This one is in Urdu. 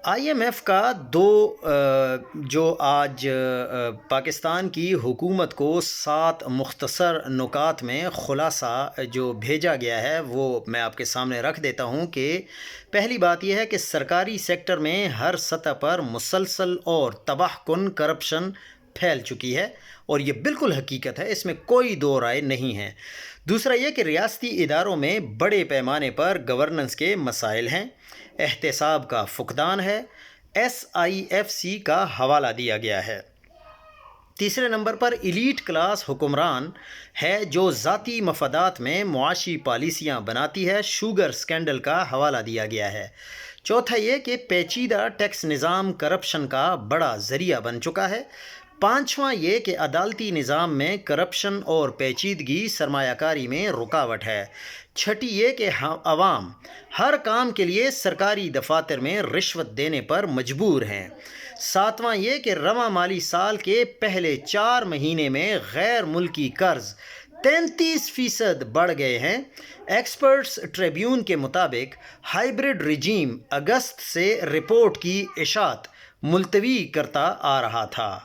آئی ایم ایف کا جو آج پاکستان کی حکومت کو 7 مختصر نکات میں خلاصہ جو بھیجا گیا ہے وہ میں آپ کے سامنے رکھ دیتا ہوں کہ پہلی بات یہ ہے کہ سرکاری سیکٹر میں ہر سطح پر مسلسل اور تباہ کن کرپشن پھیل چکی ہے، اور یہ بالکل حقیقت ہے، اس میں کوئی دو رائے نہیں ہے۔ دوسرا یہ کہ ریاستی اداروں میں بڑے پیمانے پر گورننس کے مسائل ہیں، احتساب کا فقدان ہے، ایس آئی ایف سی کا حوالہ دیا گیا ہے۔ تیسرے نمبر پر ایلیٹ کلاس حکمران ہے جو ذاتی مفادات میں معاشی پالیسیاں بناتی ہے، شوگر سکینڈل کا حوالہ دیا گیا ہے۔ چوتھا یہ کہ پیچیدہ ٹیکس نظام کرپشن کا بڑا ذریعہ بن چکا ہے۔ پانچواں یہ کہ عدالتی نظام میں کرپشن اور پیچیدگی سرمایہ کاری میں رکاوٹ ہے۔ چھٹی یہ کہ عوام ہر کام کے لیے سرکاری دفاتر میں رشوت دینے پر مجبور ہیں۔ ساتواں یہ کہ رواں مالی سال کے پہلے 4 مہینے میں غیر ملکی قرض 33% بڑھ گئے ہیں۔ ایکسپرٹس ٹریبیون کے مطابق ہائیبرڈ رجیم اگست سے رپورٹ کی اشاعت ملتوی کرتا آ رہا تھا۔